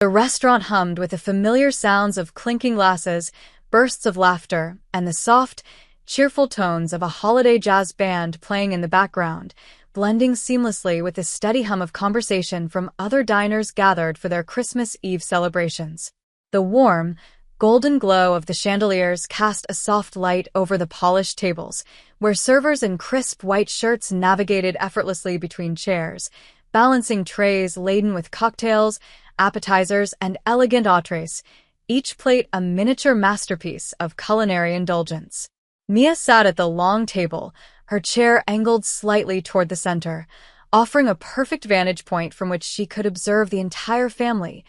The restaurant hummed with the familiar sounds of clinking glasses, bursts of laughter, and the soft, cheerful tones of a holiday jazz band playing in the background, blending seamlessly with the steady hum of conversation from other diners gathered for their Christmas Eve celebrations. The warm, golden glow of the chandeliers cast a soft light over the polished tables, where servers in crisp white shirts navigated effortlessly between chairs, balancing trays laden with cocktails, appetizers, and elegant entrees, each plate a miniature masterpiece of culinary indulgence. Mia sat at the long table, her chair angled slightly toward the center, offering a perfect vantage point from which she could observe the entire family,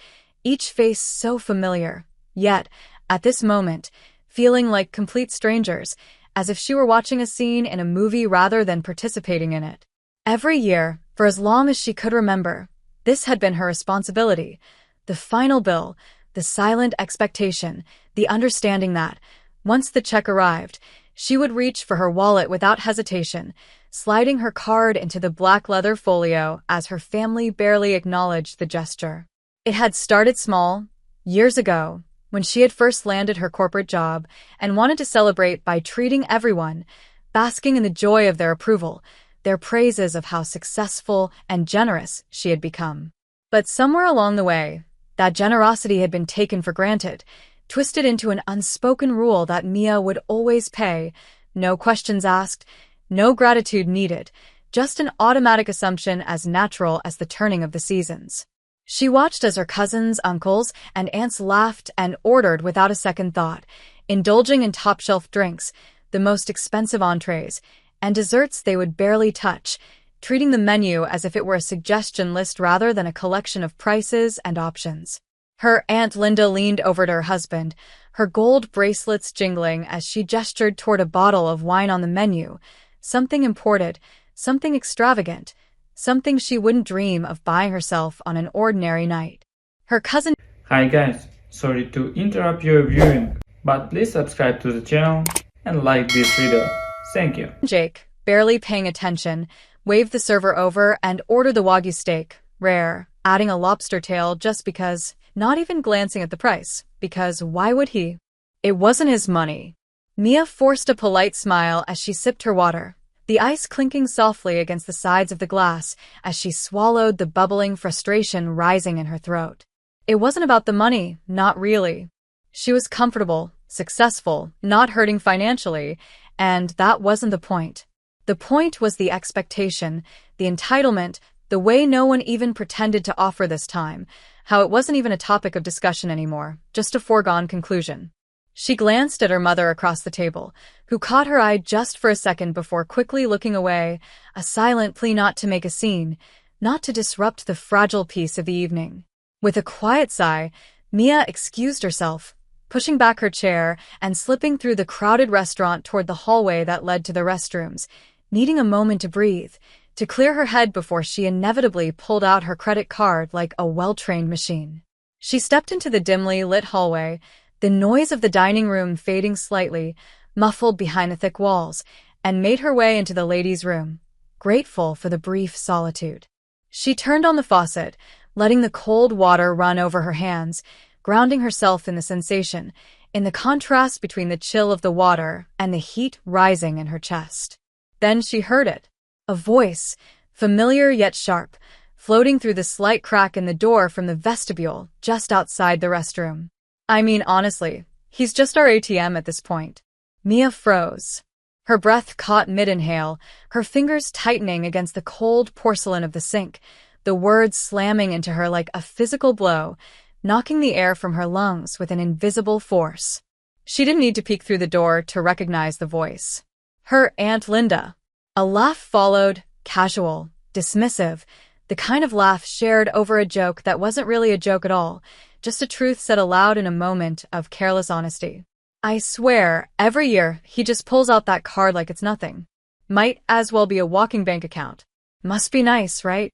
each face so familiar, yet, at this moment, feeling like complete strangers, as if she were watching a scene in a movie rather than participating in it. Every year, for as long as she could remember, this had been her responsibility. The final bill, the silent expectation, the understanding that, once the check arrived, she would reach for her wallet without hesitation, sliding her card into the black leather folio as her family barely acknowledged the gesture. It had started small, years ago, when she had first landed her corporate job and wanted to celebrate by treating everyone, basking in the joy of their approval, their praises of how successful and generous she had become. But somewhere along the way, that generosity had been taken for granted, twisted into an unspoken rule that Mia would always pay, no questions asked, no gratitude needed, just an automatic assumption as natural as the turning of the seasons. She watched as her cousins, uncles, and aunts laughed and ordered without a second thought, indulging in top-shelf drinks, the most expensive entrees, and desserts they would barely touch, treating the menu as if it were a suggestion list rather than a collection of prices and options. Her Aunt Linda leaned over to her husband, her gold bracelets jingling as she gestured toward a bottle of wine on the menu, something imported, something extravagant, something she wouldn't dream of buying herself on an ordinary night. Her cousin Hi guys, sorry to interrupt your viewing, but please subscribe to the channel and like this video. Thank you. Jake, barely paying attention, waved the server over and ordered the Wagyu steak, rare, adding a lobster tail just because, not even glancing at the price, because why would he? It wasn't his money. Mia forced a polite smile as she sipped her water, the ice clinking softly against the sides of the glass as she swallowed the bubbling frustration rising in her throat. It wasn't about the money, not really. She was comfortable, successful, not hurting financially, and that wasn't the point. The point was the expectation, the entitlement, the way no one even pretended to offer this time, how it wasn't even a topic of discussion anymore, just a foregone conclusion. She glanced at her mother across the table, who caught her eye just for a second before quickly looking away, a silent plea not to make a scene, not to disrupt the fragile peace of the evening. With a quiet sigh, Mia excused herself, pushing back her chair and slipping through the crowded restaurant toward the hallway that led to the restrooms, needing a moment to breathe, to clear her head before she inevitably pulled out her credit card like a well-trained machine. She stepped into the dimly lit hallway, the noise of the dining room fading slightly, muffled behind the thick walls, and made her way into the ladies' room, grateful for the brief solitude. She turned on the faucet, letting the cold water run over her hands, grounding herself in the sensation, in the contrast between the chill of the water and the heat rising in her chest. Then she heard it. A voice, familiar yet sharp, floating through the slight crack in the door from the vestibule just outside the restroom. I mean, honestly, he's just our ATM at this point. Mia froze. Her breath caught mid-inhale, her fingers tightening against the cold porcelain of the sink, the words slamming into her like a physical blow, knocking the air from her lungs with an invisible force. She didn't need to peek through the door to recognize the voice. Her Aunt Linda. A laugh followed, casual, dismissive, the kind of laugh shared over a joke that wasn't really a joke at all, just a truth said aloud in a moment of careless honesty. I swear, every year, he just pulls out that card like it's nothing. Might as well be a walking bank account. Must be nice, right?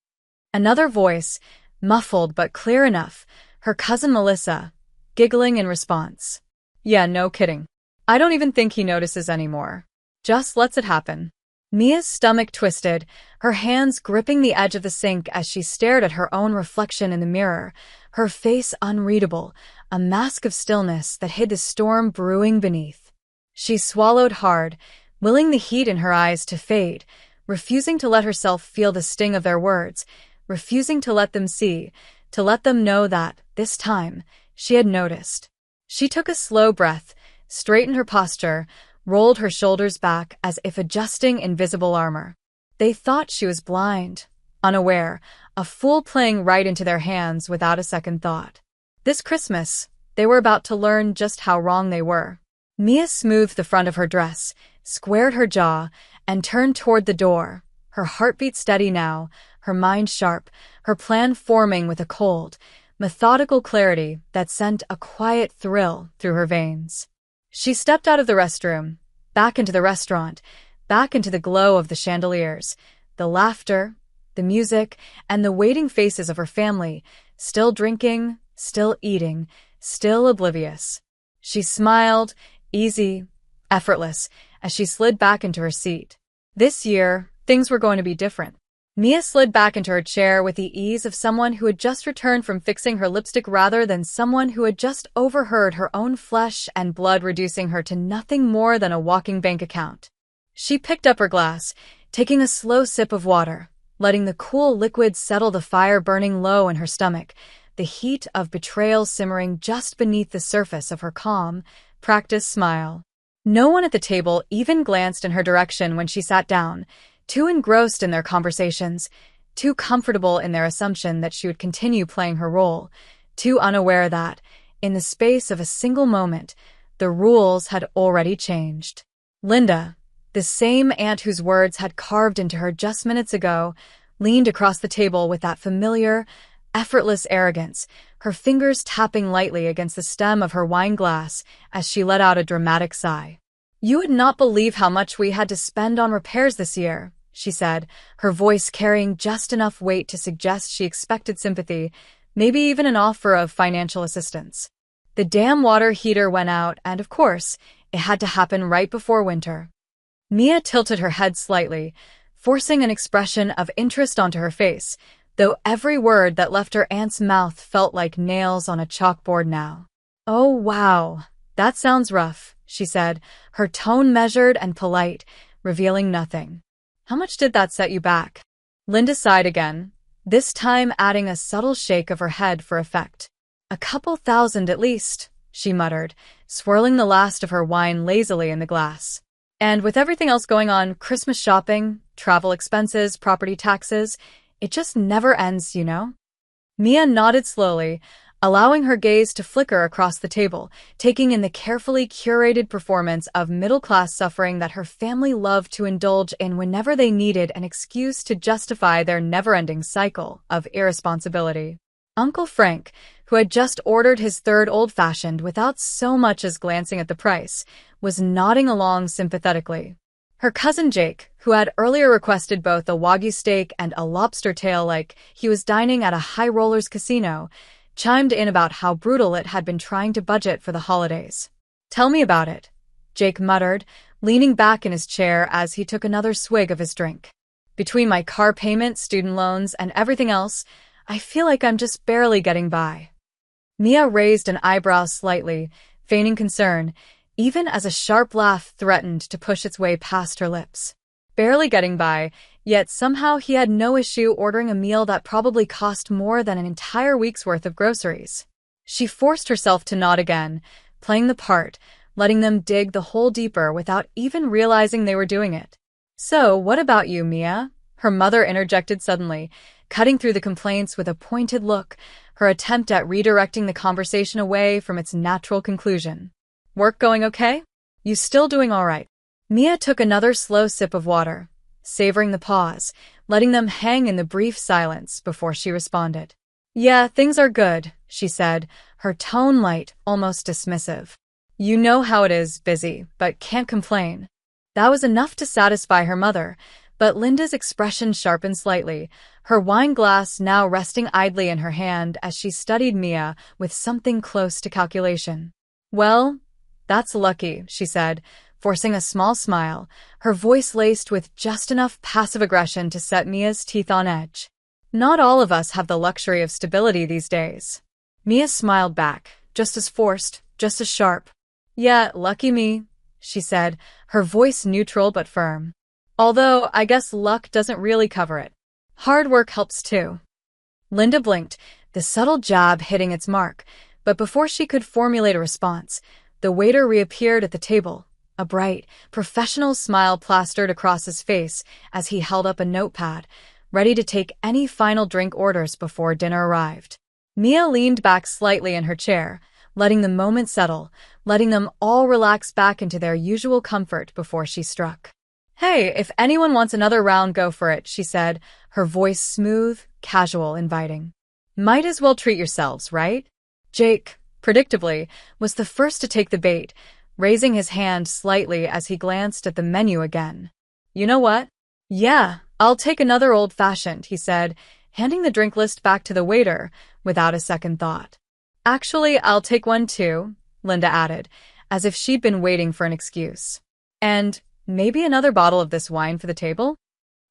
Another voice, muffled but clear enough, her cousin Melissa, giggling in response. Yeah, no kidding. I don't even think he notices anymore. Just lets it happen. Mia's stomach twisted, her hands gripping the edge of the sink as she stared at her own reflection in the mirror, her face unreadable, a mask of stillness that hid the storm brewing beneath. She swallowed hard, willing the heat in her eyes to fade, refusing to let herself feel the sting of their words, refusing to let them see, to let them know that, this time, she had noticed. She took a slow breath, straightened her posture, rolled her shoulders back as if adjusting invisible armor. They thought she was blind, unaware, a fool playing right into their hands without a second thought. This Christmas, they were about to learn just how wrong they were. Mia smoothed the front of her dress, squared her jaw, and turned toward the door, her heartbeat steady now, her mind sharp, her plan forming with a cold, methodical clarity that sent a quiet thrill through her veins. She stepped out of the restroom, back into the restaurant, back into the glow of the chandeliers, the laughter, the music, and the waiting faces of her family, still drinking, still eating, still oblivious. She smiled, easy, effortless, as she slid back into her seat. This year, things were going to be different. Mia slid back into her chair with the ease of someone who had just returned from fixing her lipstick rather than someone who had just overheard her own flesh and blood reducing her to nothing more than a walking bank account. She picked up her glass, taking a slow sip of water, letting the cool liquid settle the fire burning low in her stomach, the heat of betrayal simmering just beneath the surface of her calm, practiced smile. No one at the table even glanced in her direction when she sat down, too engrossed in their conversations, too comfortable in their assumption that she would continue playing her role, too unaware that, in the space of a single moment, the rules had already changed. Linda, the same aunt whose words had carved into her just minutes ago, leaned across the table with that familiar, effortless arrogance, her fingers tapping lightly against the stem of her wine glass as she let out a dramatic sigh. "You would not believe how much we had to spend on repairs this year," she said, her voice carrying just enough weight to suggest she expected sympathy, maybe even an offer of financial assistance. The damn water heater went out, and of course, it had to happen right before winter. Mia tilted her head slightly, forcing an expression of interest onto her face, though every word that left her aunt's mouth felt like nails on a chalkboard now. "Oh, wow, that sounds rough," she said, her tone measured and polite, revealing nothing. "How much did that set you back?" Linda sighed again, this time adding a subtle shake of her head for effect. "A couple thousand at least," she muttered, swirling the last of her wine lazily in the glass. "And with everything else going on, Christmas shopping, travel expenses, property taxes, it just never ends, you know?" Mia nodded slowly, allowing her gaze to flicker across the table, taking in the carefully curated performance of middle-class suffering that her family loved to indulge in whenever they needed an excuse to justify their never-ending cycle of irresponsibility. Uncle Frank, who had just ordered his third old-fashioned without so much as glancing at the price, was nodding along sympathetically. Her cousin Jake, who had earlier requested both a Wagyu steak and a lobster tail like he was dining at a high rollers casino, chimed in about how brutal it had been trying to budget for the holidays. "Tell me about it," Jake muttered, leaning back in his chair as he took another swig of his drink. "Between my car payment, student loans, and everything else, I feel like I'm just barely getting by." Mia raised an eyebrow slightly, feigning concern, even as a sharp laugh threatened to push its way past her lips. Barely getting by, yet somehow he had no issue ordering a meal that probably cost more than an entire week's worth of groceries. She forced herself to nod again, playing the part, letting them dig the hole deeper without even realizing they were doing it. "So, what about you, Mia?" her mother interjected suddenly, cutting through the complaints with a pointed look, her attempt at redirecting the conversation away from its natural conclusion. "Work going okay? You still doing all right?" Mia took another slow sip of water, savoring the pause, letting them hang in the brief silence before she responded. "Yeah, things are good," she said, her tone light, almost dismissive. "You know how it is, busy, but can't complain." That was enough to satisfy her mother, but Linda's expression sharpened slightly, her wine glass now resting idly in her hand as she studied Mia with something close to calculation. "Well, that's lucky," she said, forcing a small smile, her voice laced with just enough passive aggression to set Mia's teeth on edge. Not all of us have the luxury of stability these days. Mia smiled back, just as forced, just as sharp. Yeah, lucky me, she said, her voice neutral but firm. Although, I guess luck doesn't really cover it. Hard work helps too. Linda blinked, the subtle jab hitting its mark, but before she could formulate a response, the waiter reappeared at the table, a bright, professional smile plastered across his face as he held up a notepad, ready to take any final drink orders before dinner arrived. Mia leaned back slightly in her chair, letting the moment settle, letting them all relax back into their usual comfort before she struck. Hey, if anyone wants another round, go for it, she said, her voice smooth, casual, inviting. Might as well treat yourselves, right? Jake, predictably, was the first to take the bait, raising his hand slightly as he glanced at the menu again. You know what? Yeah, I'll take another old-fashioned, he said, handing the drink list back to the waiter without a second thought. Actually, I'll take one too, Linda added, as if she'd been waiting for an excuse. And maybe another bottle of this wine for the table?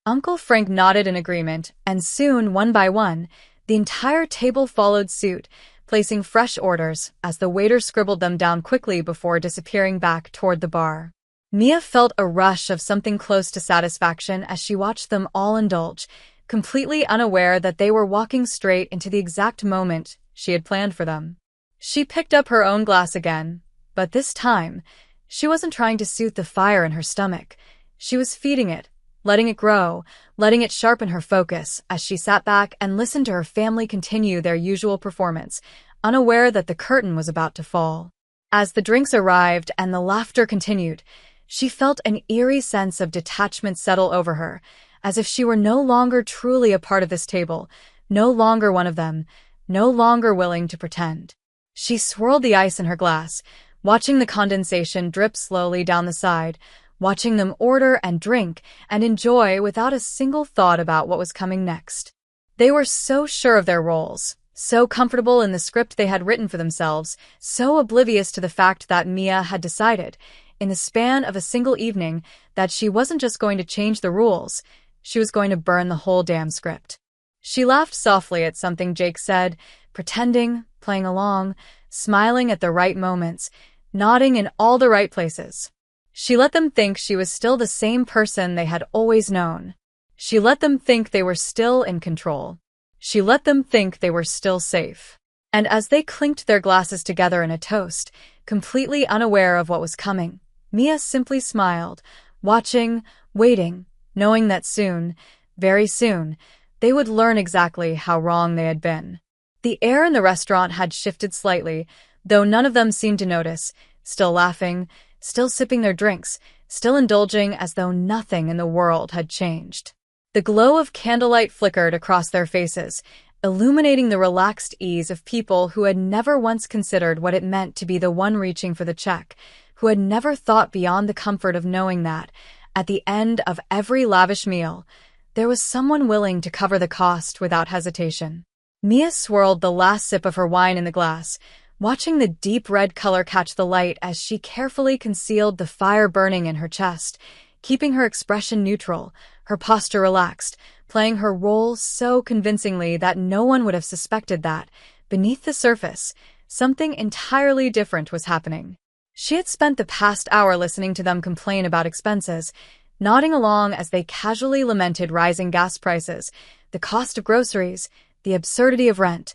Uncle Frank nodded in agreement, and soon, one by one, the entire table followed suit, placing fresh orders as the waiter scribbled them down quickly before disappearing back toward the bar. Mia felt a rush of something close to satisfaction as she watched them all indulge, completely unaware that they were walking straight into the exact moment she had planned for them. She picked up her own glass again, but this time, she wasn't trying to soothe the fire in her stomach. She was feeding it, letting it grow, letting it sharpen her focus as she sat back and listened to her family continue their usual performance, unaware that the curtain was about to fall. As the drinks arrived and the laughter continued, she felt an eerie sense of detachment settle over her, as if she were no longer truly a part of this table, no longer one of them, no longer willing to pretend. She swirled the ice in her glass, watching the condensation drip slowly down the side, watching them order and drink and enjoy without a single thought about what was coming next. They were so sure of their roles, so comfortable in the script they had written for themselves, so oblivious to the fact that Mia had decided, in the span of a single evening, that she wasn't just going to change the rules, she was going to burn the whole damn script. She laughed softly at something Jake said, pretending, playing along, smiling at the right moments, nodding in all the right places. She let them think she was still the same person they had always known. She let them think they were still in control. She let them think they were still safe. And as they clinked their glasses together in a toast, completely unaware of what was coming, Mia simply smiled, watching, waiting, knowing that soon, very soon, they would learn exactly how wrong they had been. The air in the restaurant had shifted slightly, though none of them seemed to notice, still laughing, still sipping their drinks, still indulging as though nothing in the world had changed. The glow of candlelight flickered across their faces, illuminating the relaxed ease of people who had never once considered what it meant to be the one reaching for the check, who had never thought beyond the comfort of knowing that, at the end of every lavish meal, there was someone willing to cover the cost without hesitation. Mia swirled the last sip of her wine in the glass, watching the deep red color catch the light as she carefully concealed the fire burning in her chest, keeping her expression neutral, her posture relaxed, playing her role so convincingly that no one would have suspected that, beneath the surface, something entirely different was happening. She had spent the past hour listening to them complain about expenses, nodding along as they casually lamented rising gas prices, the cost of groceries, the absurdity of rent,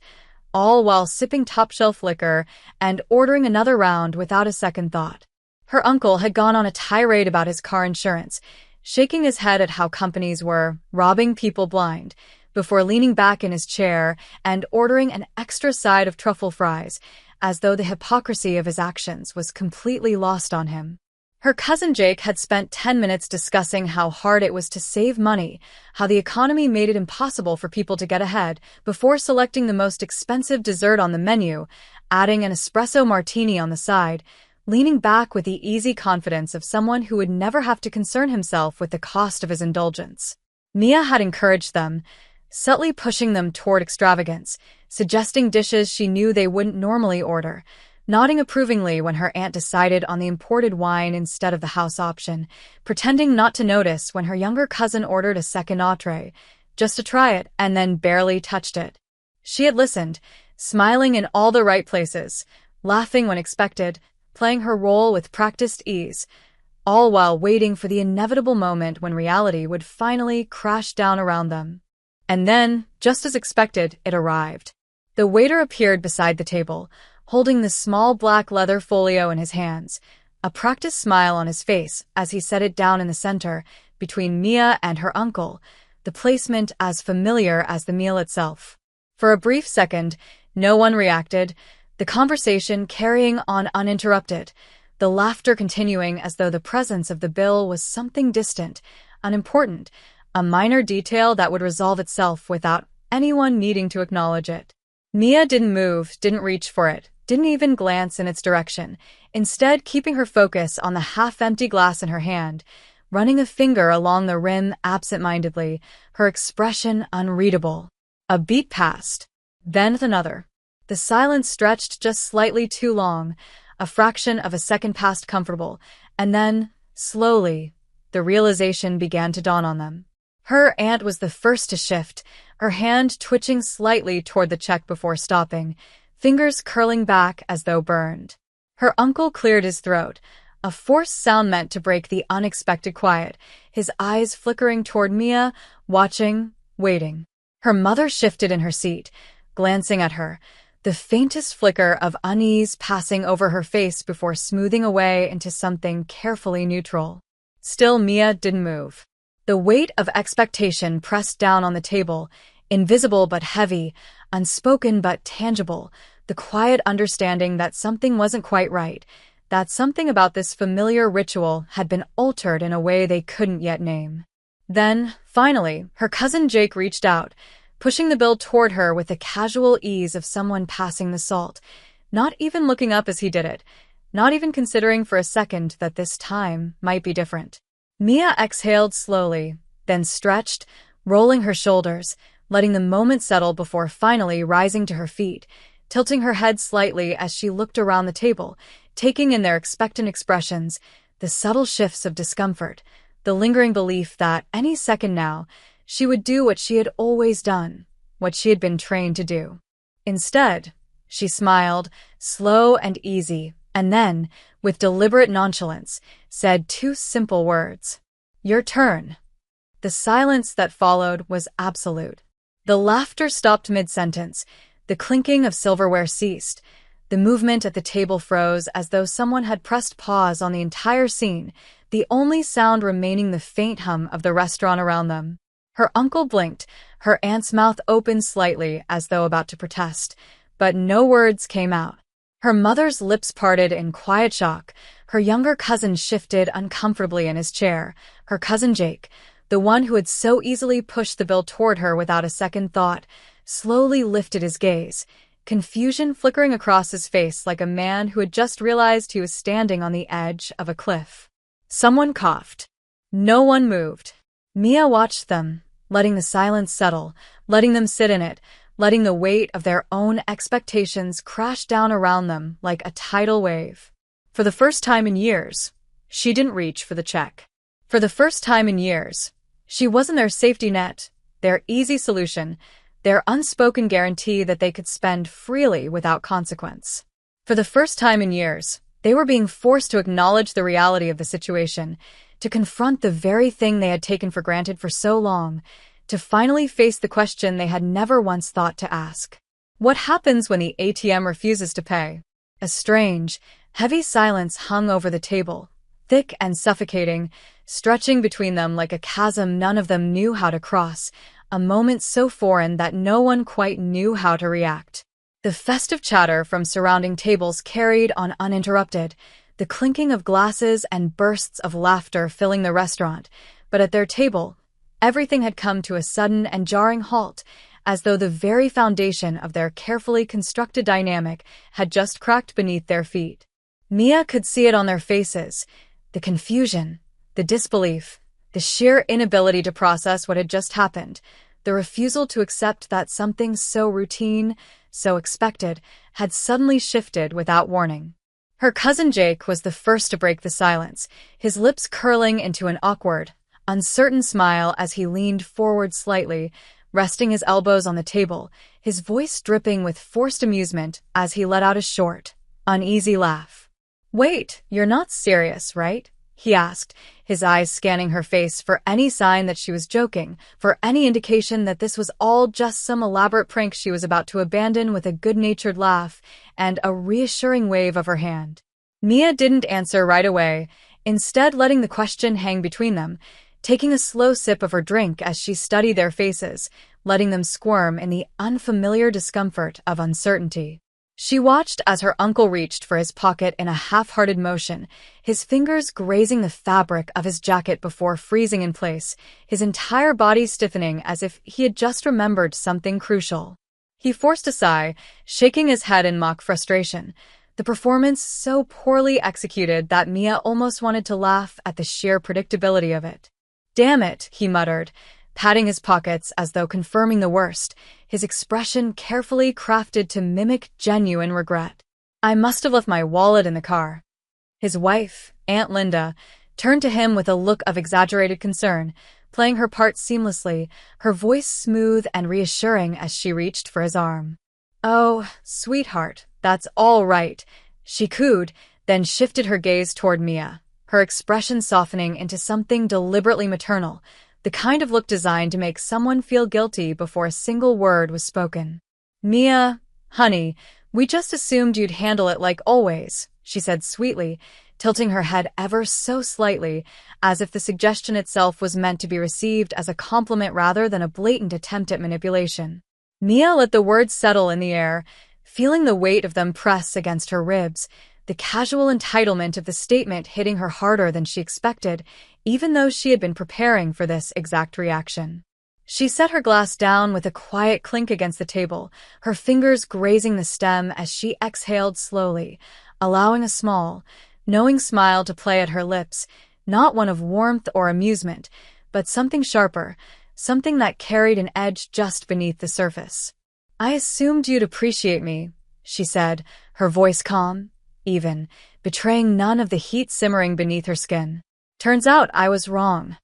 all while sipping top-shelf liquor and ordering another round without a second thought. Her uncle had gone on a tirade about his car insurance, shaking his head at how companies were robbing people blind, before leaning back in his chair and ordering an extra side of truffle fries, as though the hypocrisy of his actions was completely lost on him. Her cousin Jake had spent 10 minutes discussing how hard it was to save money, how the economy made it impossible for people to get ahead, before selecting the most expensive dessert on the menu, adding an espresso martini on the side, leaning back with the easy confidence of someone who would never have to concern himself with the cost of his indulgence. Mia had encouraged them, subtly pushing them toward extravagance, suggesting dishes she knew they wouldn't normally order, nodding approvingly when her aunt decided on the imported wine instead of the house option, pretending not to notice when her younger cousin ordered a second entree, just to try it and then barely touched it. She had listened, smiling in all the right places, laughing when expected, playing her role with practiced ease, all while waiting for the inevitable moment when reality would finally crash down around them. And then, just as expected, it arrived. The waiter appeared beside the table, holding the small black leather folio in his hands, a practiced smile on his face as he set it down in the center, between Mia and her uncle, the placement as familiar as the meal itself. For a brief second, no one reacted, the conversation carrying on uninterrupted, the laughter continuing as though the presence of the bill was something distant, unimportant, a minor detail that would resolve itself without anyone needing to acknowledge it. Mia didn't move, didn't reach for it, didn't even glance in its direction, instead keeping her focus on the half-empty glass in her hand, running a finger along the rim absent-mindedly, her expression unreadable. A beat passed, then another. The silence stretched just slightly too long, a fraction of a second passed comfortable, and then, slowly, the realization began to dawn on them. Her aunt was the first to shift, her hand twitching slightly toward the check before stopping, fingers curling back as though burned. Her uncle cleared his throat, a forced sound meant to break the unexpected quiet, his eyes flickering toward Mia, watching, waiting. Her mother shifted in her seat, glancing at her, the faintest flicker of unease passing over her face before smoothing away into something carefully neutral. Still, Mia didn't move. The weight of expectation pressed down on the table, invisible but heavy, unspoken but tangible, the quiet understanding that something wasn't quite right, that something about this familiar ritual had been altered in a way they couldn't yet name. Then, finally, her cousin Jake reached out, pushing the bill toward her with the casual ease of someone passing the salt, not even looking up as he did it, not even considering for a second that this time might be different. Mia exhaled slowly, then stretched, rolling her shoulders, letting the moment settle before finally rising to her feet, tilting her head slightly as she looked around the table, taking in their expectant expressions, the subtle shifts of discomfort, the lingering belief that any second now, she would do what she had always done, what she had been trained to do. Instead, she smiled, slow and easy, and then, with deliberate nonchalance, said two simple words. "Your turn." The silence that followed was absolute. The laughter stopped mid-sentence, the clinking of silverware ceased, the movement at the table froze as though someone had pressed pause on the entire scene, the only sound remaining the faint hum of the restaurant around them. Her uncle blinked, her aunt's mouth opened slightly as though about to protest, but no words came out. Her mother's lips parted in quiet shock, her younger cousin shifted uncomfortably in his chair, her cousin Jake, the one who had so easily pushed the bill toward her without a second thought, slowly lifted his gaze, confusion flickering across his face like a man who had just realized he was standing on the edge of a cliff. Someone coughed. No one moved. Mia watched them, letting the silence settle, letting them sit in it, letting the weight of their own expectations crash down around them like a tidal wave. For the first time in years, she didn't reach for the check. For the first time in years, she wasn't their safety net, their easy solution, their unspoken guarantee that they could spend freely without consequence. For the first time in years, they were being forced to acknowledge the reality of the situation, to confront the very thing they had taken for granted for so long, to finally face the question they had never once thought to ask. What happens when the ATM refuses to pay? A strange, heavy silence hung over the table, thick and suffocating, stretching between them like a chasm none of them knew how to cross, a moment so foreign that no one quite knew how to react. The festive chatter from surrounding tables carried on uninterrupted, the clinking of glasses and bursts of laughter filling the restaurant, but at their table, everything had come to a sudden and jarring halt, as though the very foundation of their carefully constructed dynamic had just cracked beneath their feet. Mia could see it on their faces, the confusion, the disbelief, the sheer inability to process what had just happened, the refusal to accept that something so routine, so expected, had suddenly shifted without warning. Her cousin Jake was the first to break the silence, his lips curling into an awkward, uncertain smile as he leaned forward slightly, resting his elbows on the table, his voice dripping with forced amusement as he let out a short, uneasy laugh. "Wait, you're not serious, right?" he asked, his eyes scanning her face for any sign that she was joking, for any indication that this was all just some elaborate prank she was about to abandon with a good-natured laugh and a reassuring wave of her hand. Mia didn't answer right away, instead letting the question hang between them, taking a slow sip of her drink as she studied their faces, letting them squirm in the unfamiliar discomfort of uncertainty. She watched as her uncle reached for his pocket in a half-hearted motion, his fingers grazing the fabric of his jacket before freezing in place, his entire body stiffening as if he had just remembered something crucial. He forced a sigh, shaking his head in mock frustration, the performance so poorly executed that Mia almost wanted to laugh at the sheer predictability of it. "Damn it," he muttered, patting his pockets as though confirming the worst, his expression carefully crafted to mimic genuine regret. "I must have left my wallet in the car." His wife, Aunt Linda, turned to him with a look of exaggerated concern, playing her part seamlessly, her voice smooth and reassuring as she reached for his arm. "Oh, sweetheart, that's all right," she cooed, then shifted her gaze toward Mia, her expression softening into something deliberately maternal, the kind of look designed to make someone feel guilty before a single word was spoken. "Mia, honey, we just assumed you'd handle it like always," she said sweetly, tilting her head ever so slightly, as if the suggestion itself was meant to be received as a compliment rather than a blatant attempt at manipulation. Mia let the words settle in the air, feeling the weight of them press against her ribs, the casual entitlement of the statement hitting her harder than she expected, even though she had been preparing for this exact reaction. She set her glass down with a quiet clink against the table, her fingers grazing the stem as she exhaled slowly, allowing a small, knowing smile to play at her lips, not one of warmth or amusement, but something sharper, something that carried an edge just beneath the surface. "I assumed you'd appreciate me," she said, her voice calm, even, betraying none of the heat simmering beneath her skin. "Turns out I was wrong."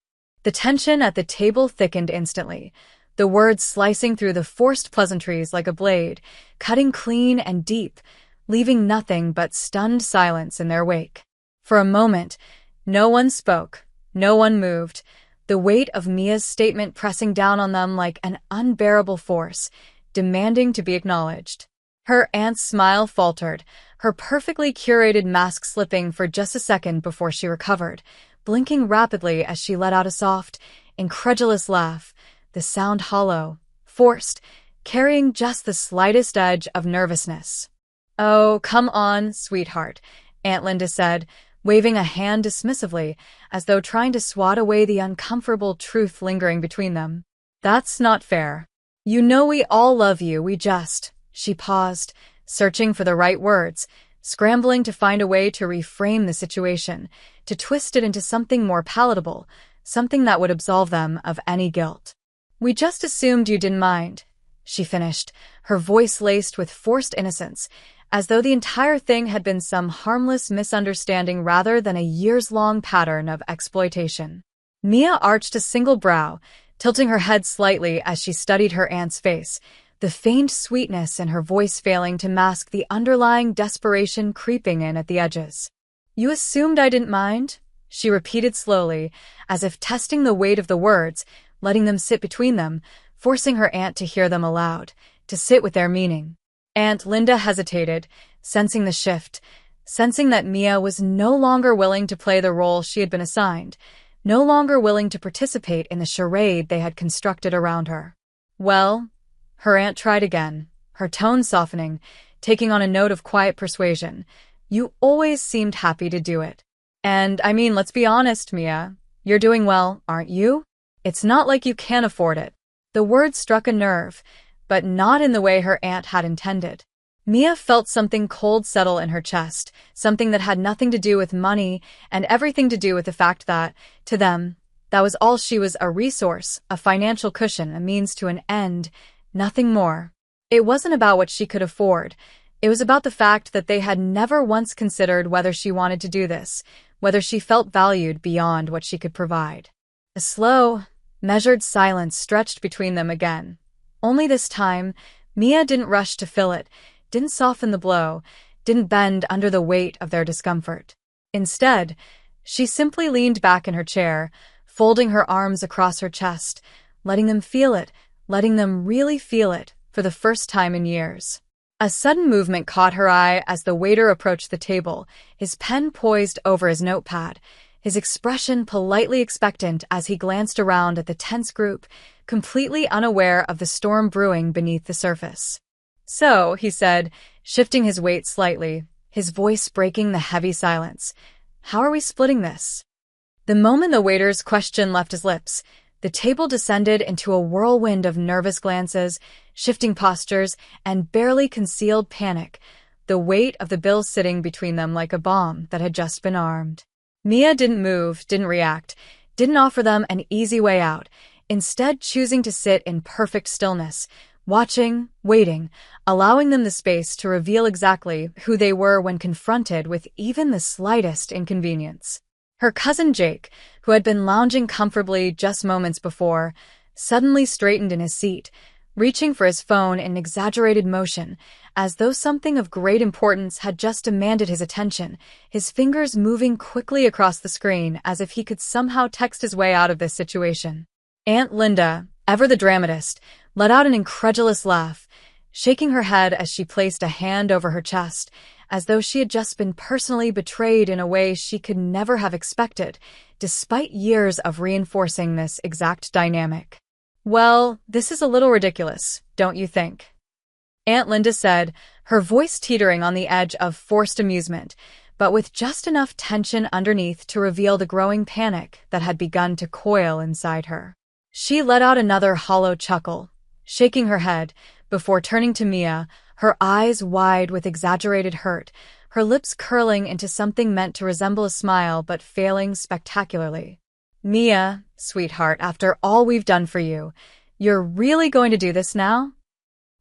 The tension at the table thickened instantly, the words slicing through the forced pleasantries like a blade, cutting clean and deep, leaving nothing but stunned silence in their wake. For a moment, no one spoke, no one moved, the weight of Mia's statement pressing down on them like an unbearable force, demanding to be acknowledged. Her aunt's smile faltered, her perfectly curated mask slipping for just a second before she recovered, blinking rapidly as she let out a soft, incredulous laugh, the sound hollow, forced, carrying just the slightest edge of nervousness. "Oh, come on, sweetheart," Aunt Linda said, waving a hand dismissively, as though trying to swat away the uncomfortable truth lingering between them. "That's not fair. You know we all love you, we just—" She paused, searching for the right words, scrambling to find a way to reframe the situation, to twist it into something more palatable, something that would absolve them of any guilt. "We just assumed you didn't mind," she finished, her voice laced with forced innocence, as though the entire thing had been some harmless misunderstanding rather than a years-long pattern of exploitation. Mia arched a single brow, tilting her head slightly as she studied her aunt's face, the feigned sweetness in her voice failing to mask the underlying desperation creeping in at the edges. "You assumed I didn't mind?" she repeated slowly, as if testing the weight of the words, letting them sit between them, forcing her aunt to hear them aloud, to sit with their meaning. Aunt Linda hesitated, sensing the shift, sensing that Mia was no longer willing to play the role she had been assigned, no longer willing to participate in the charade they had constructed around her. "Well," her aunt tried again, her tone softening, taking on a note of quiet persuasion, "you always seemed happy to do it. And, I mean, let's be honest, Mia, you're doing well, aren't you? It's not like you can't afford it." The word struck a nerve, but not in the way her aunt had intended. Mia felt something cold settle in her chest, something that had nothing to do with money and everything to do with the fact that, to them, That was all she was, a resource, a financial cushion, a means to an end, nothing more. It wasn't about what she could afford. It was about the fact that they had never once considered whether she wanted to do this, whether she felt valued beyond what she could provide. A slow, measured silence stretched between them again. Only this time, Mia didn't rush to fill it, didn't soften the blow, didn't bend under the weight of their discomfort. Instead, she simply leaned back in her chair, folding her arms across her chest, letting them feel it, letting them really feel it for the first time in years. A sudden movement caught her eye as the waiter approached the table, his pen poised over his notepad, his expression politely expectant as he glanced around at the tense group, completely unaware of the storm brewing beneath the surface. "So," he said, shifting his weight slightly, his voice breaking the heavy silence, "how are we splitting this?" The moment the waiter's question left his lips, the table descended into a whirlwind of nervous glances, shifting postures, and barely concealed panic, the weight of the bill sitting between them like a bomb that had just been armed. Mia didn't move, didn't react, didn't offer them an easy way out, instead choosing to sit in perfect stillness, watching, waiting, allowing them the space to reveal exactly who they were when confronted with even the slightest inconvenience. Her cousin Jake, who had been lounging comfortably just moments before, suddenly straightened in his seat, reaching for his phone in exaggerated motion, as though something of great importance had just demanded his attention, his fingers moving quickly across the screen as if he could somehow text his way out of this situation. Aunt Linda, ever the dramatist, let out an incredulous laugh, shaking her head as she placed a hand over her chest, as though she had just been personally betrayed in a way she could never have expected, despite years of reinforcing this exact dynamic. "Well, this is a little ridiculous, don't you think?" Aunt Linda said, her voice teetering on the edge of forced amusement, but with just enough tension underneath to reveal the growing panic that had begun to coil inside her. She let out another hollow chuckle, shaking her head, before turning to Mia, her eyes wide with exaggerated hurt, her lips curling into something meant to resemble a smile but failing spectacularly. "Mia, sweetheart, after all we've done for you, you're really going to do this now?"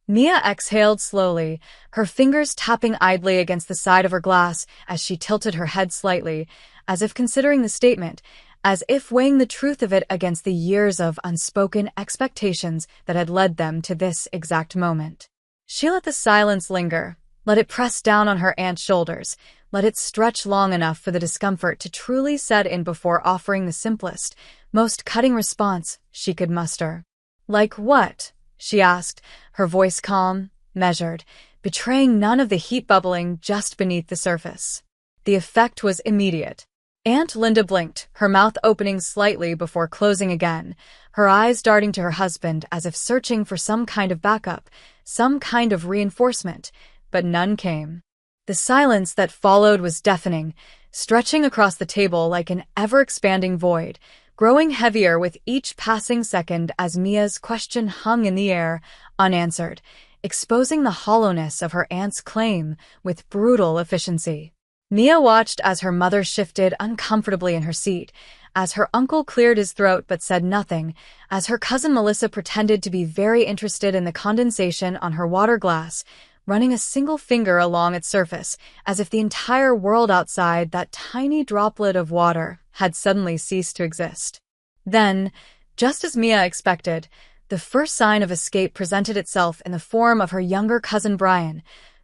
Mia exhaled slowly, her fingers tapping idly against the side of her glass as she tilted her head slightly, as if considering the statement, as if weighing the truth of it against the years of unspoken expectations that had led them to this exact moment. She let the silence linger, let it press down on her aunt's shoulders, let it stretch long enough for the discomfort to truly set in before offering the simplest, most cutting response she could muster. "Like what?" she asked, her voice calm, measured, betraying none of the heat bubbling just beneath the surface. The effect was immediate. Aunt Linda blinked, her mouth opening slightly before closing again, her eyes darting to her husband as if searching for some kind of backup, some kind of reinforcement, but none came. The silence that followed was deafening, stretching across the table like an ever-expanding void, growing heavier with each passing second as Mia's question hung in the air, unanswered, exposing the hollowness of her aunt's claim with brutal efficiency. Mia watched as her mother shifted uncomfortably in her seat, as her uncle cleared his throat but said nothing, as her cousin Melissa pretended to be very interested in the condensation on her water glass, running a single finger along its surface, as if the entire world outside that tiny droplet of water had suddenly ceased to exist. Then, just as Mia expected, the first sign of escape presented itself in the form of her younger cousin Brian,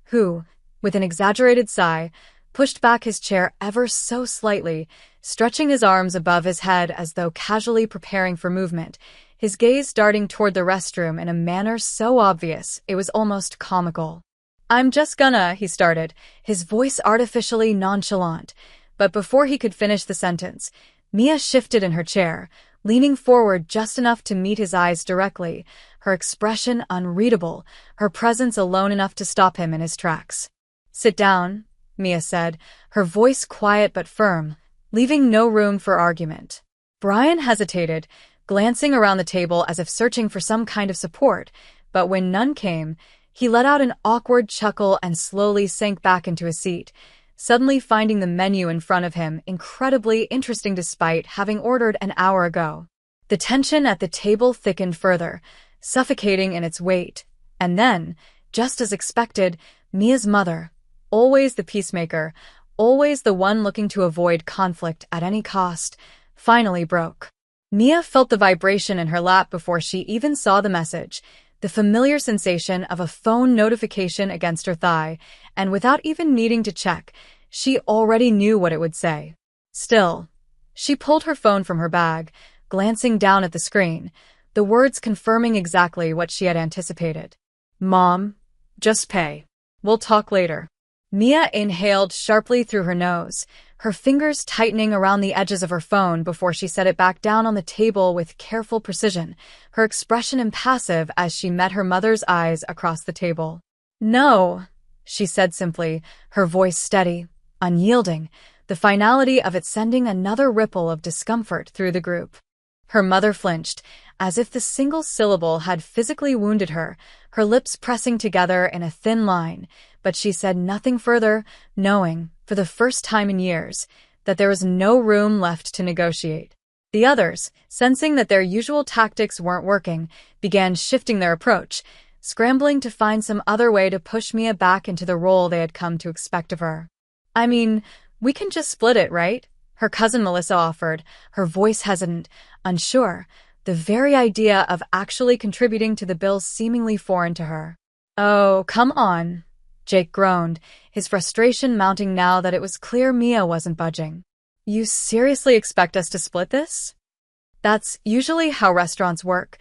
who, with an exaggerated sigh, pushed back his chair ever so slightly, stretching his arms above his head as though casually preparing for movement, his gaze darting toward the restroom in a manner so obvious it was almost comical. "I'm just gonna," he started, his voice artificially nonchalant, but before he could finish the sentence, Mia shifted in her chair, leaning forward just enough to meet his eyes directly, her expression unreadable, her presence alone enough to stop him in his tracks. "Sit down," Mia said, her voice quiet but firm, leaving no room for argument. Brian hesitated, glancing around the table as if searching for some kind of support, but when none came, he let out an awkward chuckle and slowly sank back into his seat, suddenly finding the menu in front of him incredibly interesting despite having ordered an hour ago. The tension at the table thickened further, suffocating in its weight. And then, just as expected, Mia's mother, always the peacemaker, always the one looking to avoid conflict at any cost, finally broke. Mia felt the vibration in her lap before she even saw the message, the familiar sensation of a phone notification against her thigh, and without even needing to check, she already knew what it would say. Still, she pulled her phone from her bag, glancing down at the screen, the words confirming exactly what she had anticipated. "Mom, just pay. We'll talk later." Mia inhaled sharply through her nose, her fingers tightening around the edges of her phone before she set it back down on the table with careful precision, her expression impassive as she met her mother's eyes across the table. "No," she said simply, her voice steady, unyielding, the finality of it sending another ripple of discomfort through the group. Her mother flinched, as if the single syllable had physically wounded her, her lips pressing together in a thin line, but she said nothing further, knowing, for the first time in years, that there was no room left to negotiate. The others, sensing that their usual tactics weren't working, began shifting their approach, scrambling to find some other way to push Mia back into the role they had come to expect of her. "I mean, we can just split it, right?" her cousin Melissa offered, her voice hesitant, unsure, the very idea of actually contributing to the bill seemingly foreign to her. "Oh, come on," Jake groaned, his frustration mounting now that it was clear Mia wasn't budging. "You seriously expect us to split this?" "That's usually how restaurants work,"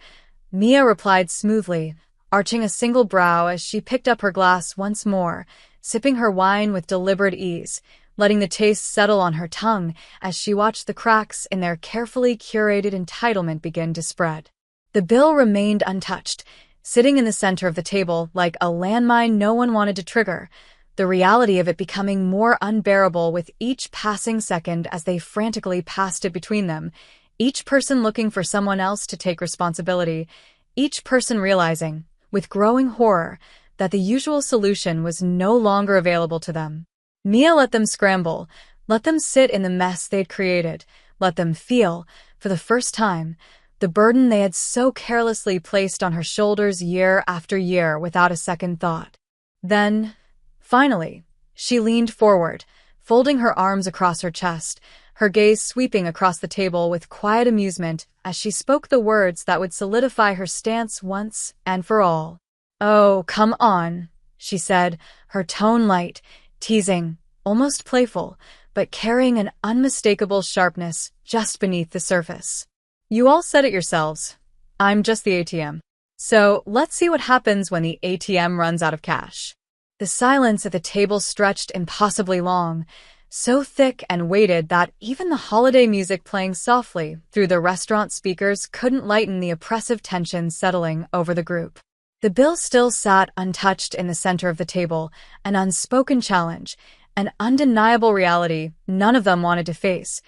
Mia replied smoothly, arching a single brow as she picked up her glass once more, sipping her wine with deliberate ease, letting the taste settle on her tongue as she watched the cracks in their carefully curated entitlement begin to spread. The bill remained untouched, sitting in the center of the table like a landmine no one wanted to trigger, the reality of it becoming more unbearable with each passing second as they frantically passed it between them, each person looking for someone else to take responsibility, each person realizing, with growing horror, that the usual solution was no longer available to them. Mia let them scramble, let them sit in the mess they'd created, let them feel, for the first time, the burden they had so carelessly placed on her shoulders year after year without a second thought. Then, finally, she leaned forward, folding her arms across her chest, her gaze sweeping across the table with quiet amusement as she spoke the words that would solidify her stance once and for all. "Oh, come on," she said, her tone light, teasing, almost playful, but carrying an unmistakable sharpness just beneath the surface. "You all said it yourselves. I'm just the ATM. So let's see what happens when the ATM runs out of cash." The silence at the table stretched impossibly long, so thick and weighted that even the holiday music playing softly through the restaurant speakers couldn't lighten the oppressive tension settling over the group. The bill still sat untouched in the center of the table, an unspoken challenge, an undeniable reality none of them wanted to face,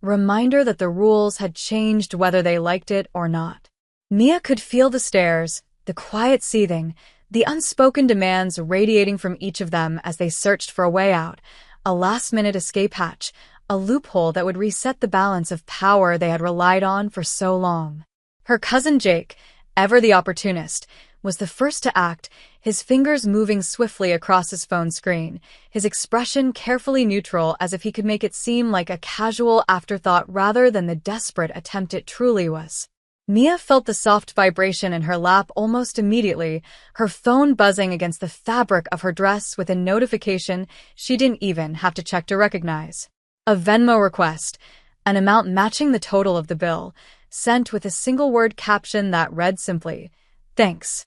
reminder that the rules had changed whether they liked it or not. Mia could feel the stares, the quiet seething, the unspoken demands radiating from each of them as they searched for a way out, a last-minute escape hatch, a loophole that would reset the balance of power they had relied on for so long. Her cousin Jake, ever the opportunist, was the first to act, his fingers moving swiftly across his phone screen, his expression carefully neutral as if he could make it seem like a casual afterthought rather than the desperate attempt it truly was. Mia felt the soft vibration in her lap almost immediately, her phone buzzing against the fabric of her dress with a notification she didn't even have to check to recognize. A Venmo request, an amount matching the total of the bill, sent with a single-word caption that read simply, "Thanks."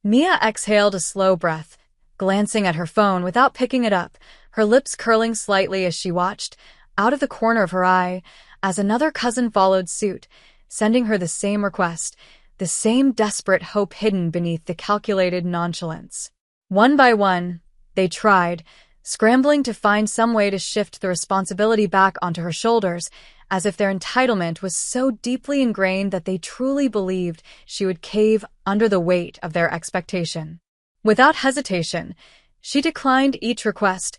Mia exhaled a slow breath, glancing at her phone without picking it up, her lips curling slightly as she watched, out of the corner of her eye, as another cousin followed suit, sending her the same request, the same desperate hope hidden beneath the calculated nonchalance. One by one, they tried, scrambling to find some way to shift the responsibility back onto her shoulders, as if their entitlement was so deeply ingrained that they truly believed she would cave under the weight of their expectation. Without hesitation, she declined each request,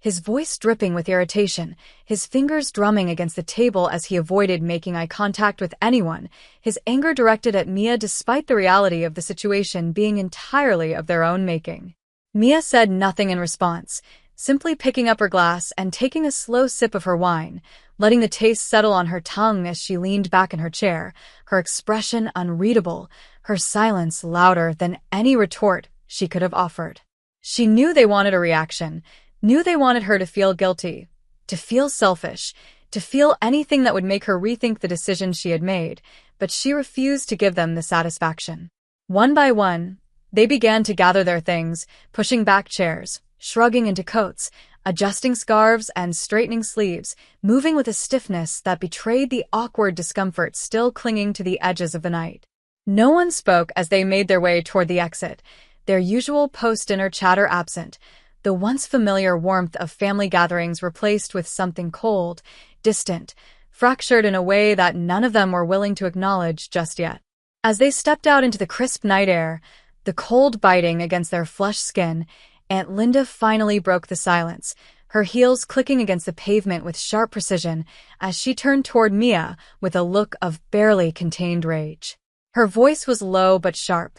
his voice dripping with irritation, his fingers drumming against the table as he avoided making eye contact with anyone, his anger directed at Mia despite the reality of the situation being entirely of their own making. Mia said nothing in response, simply picking up her glass and taking a slow sip of her wine, letting the taste settle on her tongue as she leaned back in her chair, her expression unreadable, her silence louder than any retort she could have offered. She knew they wanted a reaction, knew they wanted her to feel guilty, to feel selfish, to feel anything that would make her rethink the decision she had made, but she refused to give them the satisfaction. One by one, they began to gather their things, pushing back chairs, shrugging into coats, adjusting scarves and straightening sleeves, moving with a stiffness that betrayed the awkward discomfort still clinging to the edges of the night. No one spoke as they made their way toward the exit, their usual post-dinner chatter absent, the once familiar warmth of family gatherings replaced with something cold, distant, fractured in a way that none of them were willing to acknowledge just yet. As they stepped out into the crisp night air, the cold biting against their flushed skin, Aunt Linda finally broke the silence, her heels clicking against the pavement with sharp precision as she turned toward Mia with a look of barely contained rage. Her voice was low but sharp,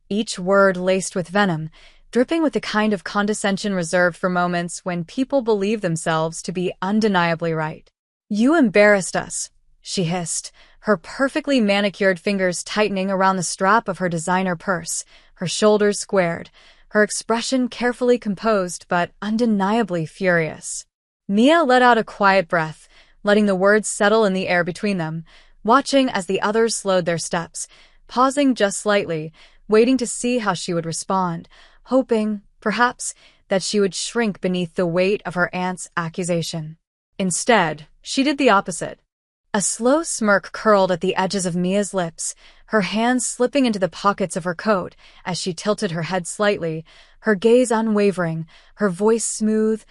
each word laced with venom, dripping with the kind of condescension reserved for moments when people believe themselves to be undeniably right. "You embarrassed us," she hissed, her perfectly manicured fingers tightening around the strap of her designer purse, her shoulders squared, her expression carefully composed but undeniably furious. Mia let out a quiet breath, letting the words settle in the air between them, watching as the others slowed their steps, pausing just slightly, waiting to see how she would respond, hoping, perhaps, that she would shrink beneath the weight of her aunt's accusation. Instead, she did the opposite. A slow smirk curled at the edges of Mia's lips, her hands slipping into the pockets of her coat as she tilted her head slightly, her gaze unwavering, her voice smooth,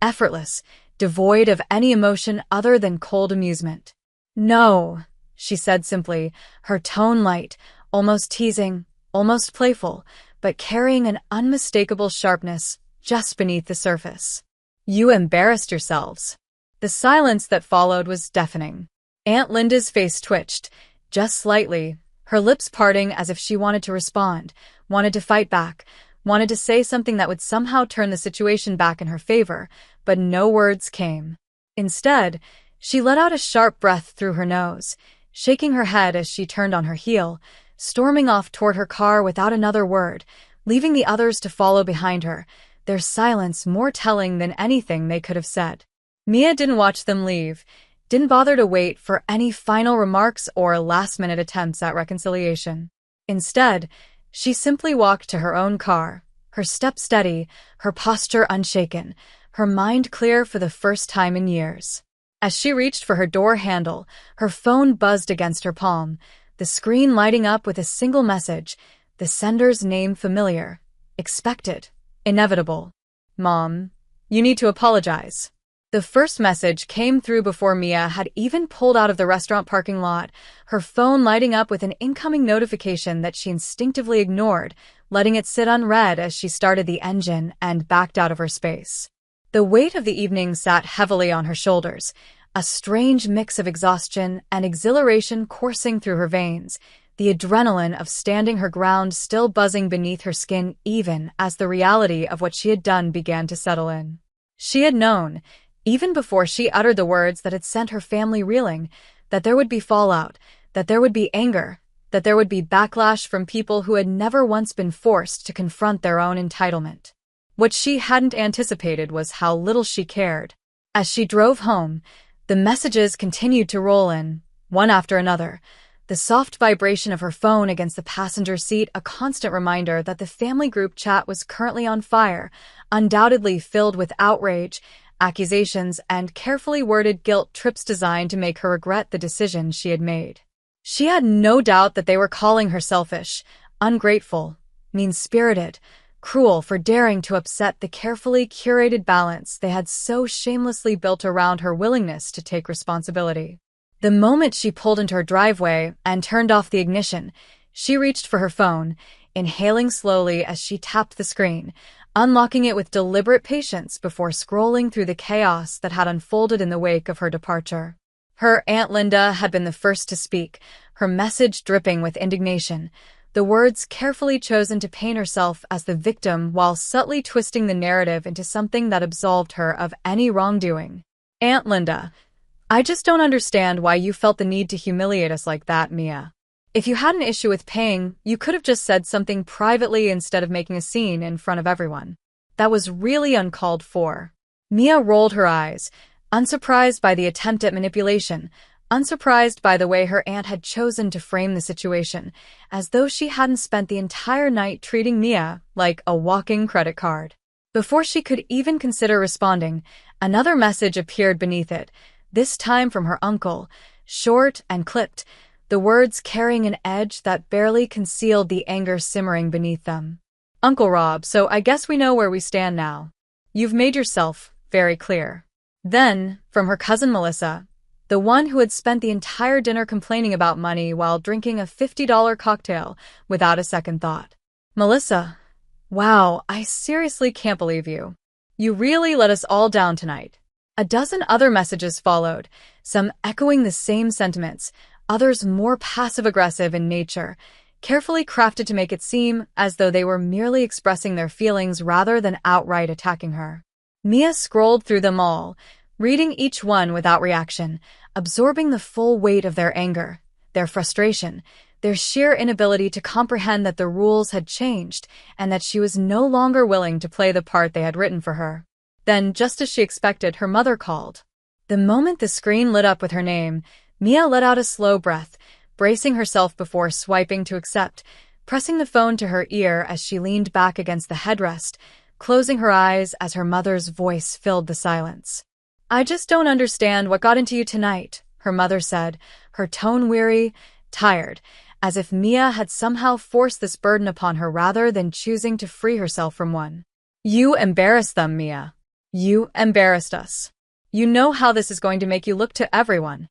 effortless, devoid of any emotion other than cold amusement. "No," she said simply, her tone light, almost teasing, almost playful, but carrying an unmistakable sharpness just beneath the surface. "You embarrassed yourselves." The silence that followed was deafening. Aunt Linda's face twitched, just slightly, her lips parting as if she wanted to respond, wanted to fight back, wanted to say something that would somehow turn the situation back in her favor, but no words came. Instead, she let out a sharp breath through her nose, shaking her head as she turned on her heel, storming off toward her car without another word, leaving the others to follow behind her, their silence more telling than anything they could have said. Mia didn't watch them leave, didn't bother to wait for any final remarks or last-minute attempts at reconciliation. Instead, she simply walked to her own car, her step steady, her posture unshaken, her mind clear for the first time in years. As she reached for her door handle, her phone buzzed against her palm, the screen lighting up with a single message, The sender's name familiar, expected, inevitable. Mom, you need to apologize. The first message came through before Mia had even pulled out of the restaurant parking lot, her phone lighting up with an incoming notification that she instinctively ignored, letting it sit unread as she started the engine and backed out of her space. The weight of the evening sat heavily on her shoulders, a strange mix of exhaustion and exhilaration coursing through her veins, the adrenaline of standing her ground still buzzing beneath her skin even as the reality of what she had done began to settle in. She had known, even before she uttered the words that had sent her family reeling, that there would be fallout, that there would be anger, that there would be backlash from people who had never once been forced to confront their own entitlement. What she hadn't anticipated was how little she cared. As she drove home, the messages continued to roll in, one after another, the soft vibration of her phone against the passenger seat a constant reminder that the family group chat was currently on fire, undoubtedly filled with outrage, accusations, and carefully worded guilt trips designed to make her regret the decision she had made. She had no doubt that they were calling her selfish, ungrateful, mean-spirited, cruel for daring to upset the carefully curated balance they had so shamelessly built around her willingness to take responsibility. The moment she pulled into her driveway and turned off the ignition, she reached for her phone, inhaling slowly as she tapped the screen, unlocking it with deliberate patience before scrolling through the chaos that had unfolded in the wake of her departure. Her Aunt Linda had been the first to speak, her message dripping with indignation, the words carefully chosen to paint herself as the victim while subtly twisting the narrative into something that absolved her of any wrongdoing. Aunt Linda, I just don't understand why you felt the need to humiliate us like that, Mia. If you had an issue with paying, you could have just said something privately instead of making a scene in front of everyone. That was really uncalled for. Mia rolled her eyes, unsurprised by the attempt at manipulation, unsurprised by the way her aunt had chosen to frame the situation, as though she hadn't spent the entire night treating Mia like a walking credit card. Before she could even consider responding, another message appeared beneath it, this time from her uncle, short and clipped, the words carrying an edge that barely concealed the anger simmering beneath them. Uncle Rob, so I guess we know where we stand now. You've made yourself very clear. Then, from her cousin Melissa, the one who had spent the entire dinner complaining about money while drinking a $50 cocktail without a second thought. Melissa, wow, I seriously can't believe you. You really let us all down tonight. A dozen other messages followed, some echoing the same sentiments, others more passive-aggressive in nature, carefully crafted to make it seem as though they were merely expressing their feelings rather than outright attacking her. Mia scrolled through them all, reading each one without reaction, absorbing the full weight of their anger, their frustration, their sheer inability to comprehend that the rules had changed and that she was no longer willing to play the part they had written for her. Then, just as she expected, her mother called. The moment the screen lit up with her name, Mia let out a slow breath, bracing herself before swiping to accept, pressing the phone to her ear as she leaned back against the headrest, closing her eyes as her mother's voice filled the silence. I just don't understand what got into you tonight, her mother said, her tone weary, tired, as if Mia had somehow forced this burden upon her rather than choosing to free herself from one. You embarrassed them, Mia. You embarrassed us. You know how this is going to make you look to everyone.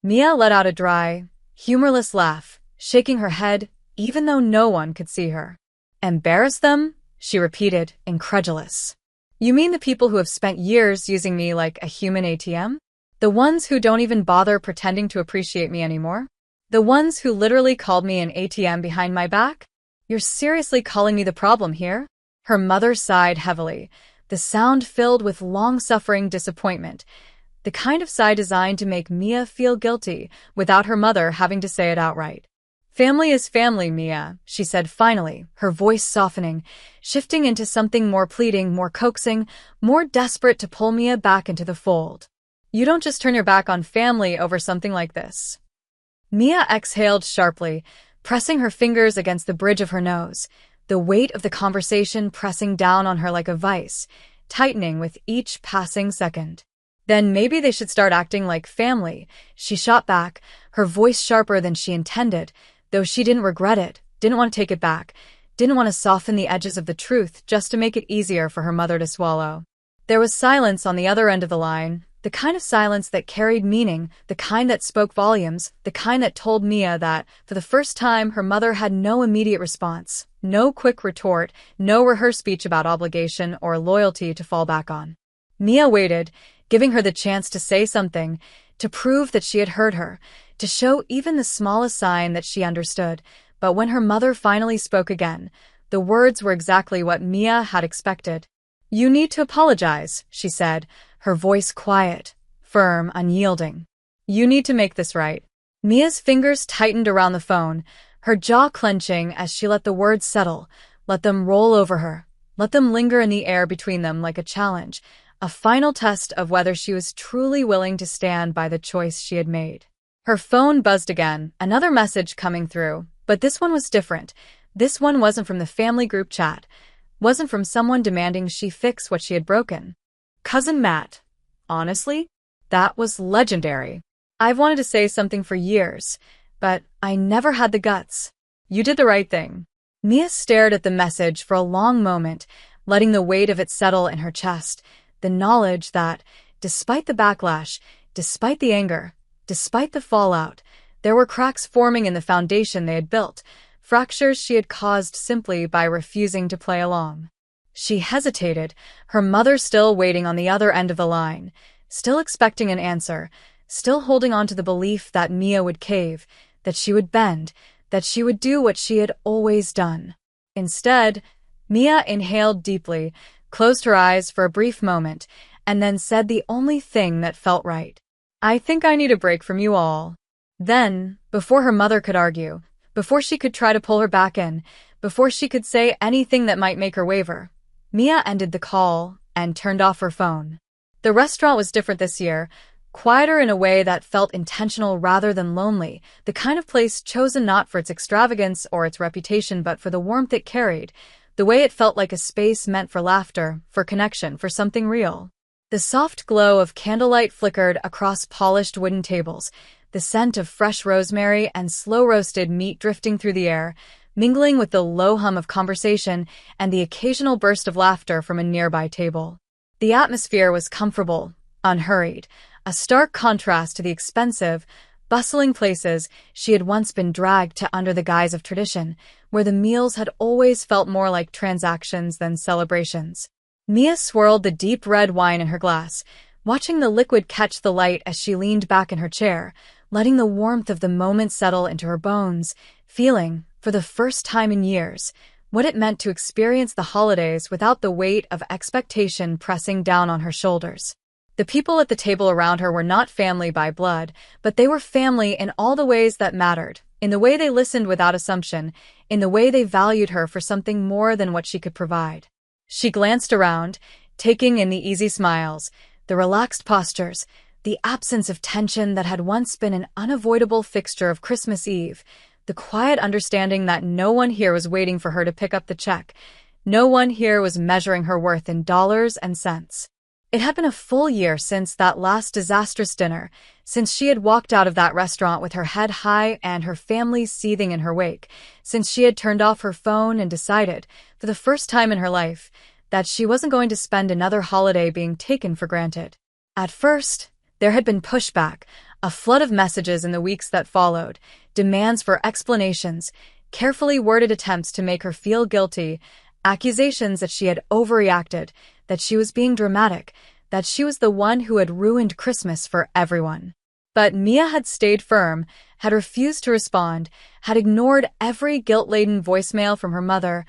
Mia let out a dry, humorless laugh, shaking her head, even though no one could see her. Embarrass them? She repeated, incredulous. You mean the people who have spent years using me like a human ATM? The ones who don't even bother pretending to appreciate me anymore? The ones who literally called me an ATM behind my back? You're seriously calling me the problem here? Her mother sighed heavily, the sound filled with long-suffering disappointment, the kind of sigh designed to make Mia feel guilty without her mother having to say it outright. Family is family, Mia, she said finally, her voice softening, shifting into something more pleading, more coaxing, more desperate to pull Mia back into the fold. You don't just turn your back on family over something like this. Mia exhaled sharply, pressing her fingers against the bridge of her nose, the weight of the conversation pressing down on her like a vice, tightening with each passing second. Then maybe they should start acting like family, she shot back, her voice sharper than she intended, though she didn't regret it, didn't want to take it back, didn't want to soften the edges of the truth just to make it easier for her mother to swallow. There was silence on the other end of the line, the kind of silence that carried meaning, the kind that spoke volumes, the kind that told Mia that, for the first time, her mother had no immediate response, no quick retort, no rehearsed speech about obligation or loyalty to fall back on. Mia waited, giving her the chance to say something, to prove that she had heard her, to show even the smallest sign that she understood. But when her mother finally spoke again, the words were exactly what Mia had expected. "You need to apologize," she said, her voice quiet, firm, unyielding. "You need to make this right." Mia's fingers tightened around the phone, her jaw clenching as she let the words settle, let them roll over her, let them linger in the air between them like a challenge, a final test of whether she was truly willing to stand by the choice she had made. Her phone buzzed again, another message coming through, but this one was different. This one wasn't from the family group chat, wasn't from someone demanding she fix what she had broken. "Cousin Matt, honestly, that was legendary. I've wanted to say something for years, but I never had the guts. You did the right thing." Mia stared at the message for a long moment, letting the weight of it settle in her chest, the knowledge that, despite the backlash, despite the anger, despite the fallout, there were cracks forming in the foundation they had built, fractures she had caused simply by refusing to play along. She hesitated, her mother still waiting on the other end of the line, still expecting an answer, still holding on to the belief that Mia would cave, that she would bend, that she would do what she had always done. Instead, Mia inhaled deeply, closed her eyes for a brief moment, and then said the only thing that felt right. "I think I need a break from you all." Then, before her mother could argue, before she could try to pull her back in, before she could say anything that might make her waver, Mia ended the call and turned off her phone. The restaurant was different this year, quieter in a way that felt intentional rather than lonely, the kind of place chosen not for its extravagance or its reputation but for the warmth it carried, the way it felt like a space meant for laughter, for connection, for something real. The soft glow of candlelight flickered across polished wooden tables, the scent of fresh rosemary and slow-roasted meat drifting through the air, mingling with the low hum of conversation and the occasional burst of laughter from a nearby table. The atmosphere was comfortable, unhurried, a stark contrast to the expensive, bustling places she had once been dragged to under the guise of tradition, where the meals had always felt more like transactions than celebrations. Mia swirled the deep red wine in her glass, watching the liquid catch the light as she leaned back in her chair, letting the warmth of the moment settle into her bones, feeling, for the first time in years, what it meant to experience the holidays without the weight of expectation pressing down on her shoulders. The people at the table around her were not family by blood, but they were family in all the ways that mattered, in the way they listened without assumption, in the way they valued her for something more than what she could provide. She glanced around, taking in the easy smiles, the relaxed postures, the absence of tension that had once been an unavoidable fixture of Christmas Eve, the quiet understanding that no one here was waiting for her to pick up the check, no one here was measuring her worth in dollars and cents. It had been a full year since that last disastrous dinner, since she had walked out of that restaurant with her head high and her family seething in her wake, since she had turned off her phone and decided, for the first time in her life, that she wasn't going to spend another holiday being taken for granted. At first, there had been pushback, a flood of messages in the weeks that followed, demands for explanations, carefully worded attempts to make her feel guilty, accusations that she had overreacted, that she was being dramatic, that she was the one who had ruined Christmas for everyone. But Mia had stayed firm, had refused to respond, had ignored every guilt-laden voicemail from her mother,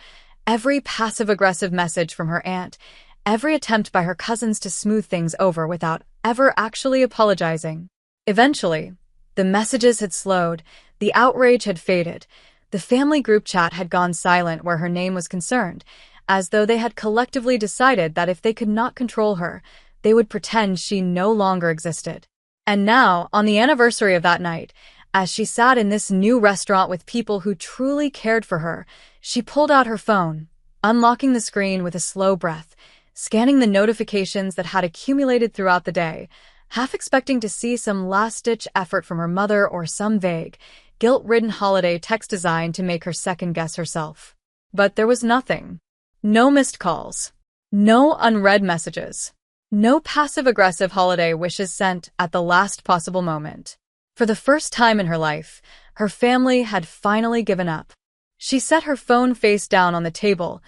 every passive-aggressive message from her aunt, every attempt by her cousins to smooth things over without ever actually apologizing. Eventually, the messages had slowed, the outrage had faded, the family group chat had gone silent where her name was concerned, as though they had collectively decided that if they could not control her, they would pretend she no longer existed. And now, on the anniversary of that night, as she sat in this new restaurant with people who truly cared for her, she pulled out her phone, unlocking the screen with a slow breath, scanning the notifications that had accumulated throughout the day, half expecting to see some last-ditch effort from her mother or some vague, guilt-ridden holiday text designed to make her second-guess herself. But there was nothing. No missed calls. No unread messages. No passive-aggressive holiday wishes sent at the last possible moment. For the first time in her life, her family had finally given up. She set her phone face down on the table,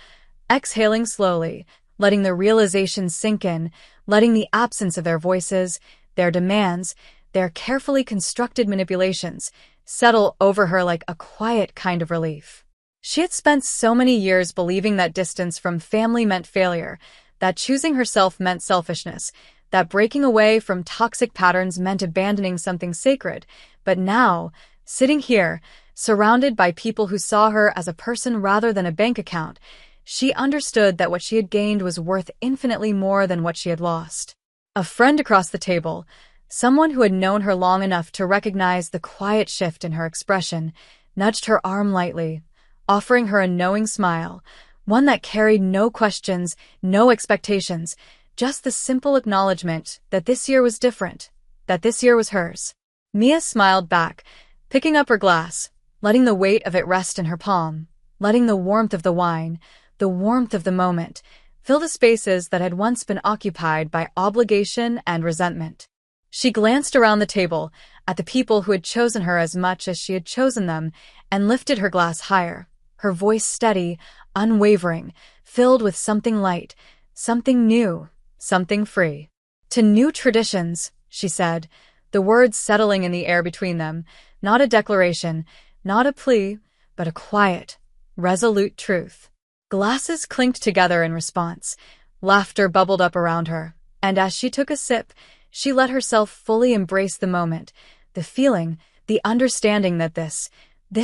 exhaling slowly, letting the realization sink in, letting the absence of their voices, their demands, their carefully constructed manipulations settle over her like a quiet kind of relief. She had spent so many years believing that distance from family meant failure, that choosing herself meant selfishness, that breaking away from toxic patterns meant abandoning something sacred. But now, sitting here, surrounded by people who saw her as a person rather than a bank account, she understood that what she had gained was worth infinitely more than what she had lost. A friend across the table, someone who had known her long enough to recognize the quiet shift in her expression, nudged her arm lightly, offering her a knowing smile, one that carried no questions, no expectations, just the simple acknowledgement that this year was different, that this year was hers. Mia smiled back, picking up her glass, letting the weight of it rest in her palm, letting the warmth of the wine, the warmth of the moment, fill the spaces that had once been occupied by obligation and resentment. She glanced around the table, at the people who had chosen her as much as she had chosen them, and lifted her glass higher, her voice steady, unwavering, filled with something light, something new, something free. To new traditions, she said, the words settling in the air between them, not a declaration, not a plea, but a quiet, resolute truth. Glasses clinked together in response. Laughter bubbled up around her, and as she took a sip, she let herself fully embrace the moment, the feeling, the understanding that this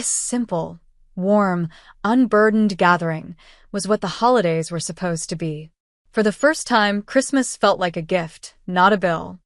simple, warm, unburdened gathering was what the holidays were supposed to be. For the first time, Christmas felt like a gift, not a bill.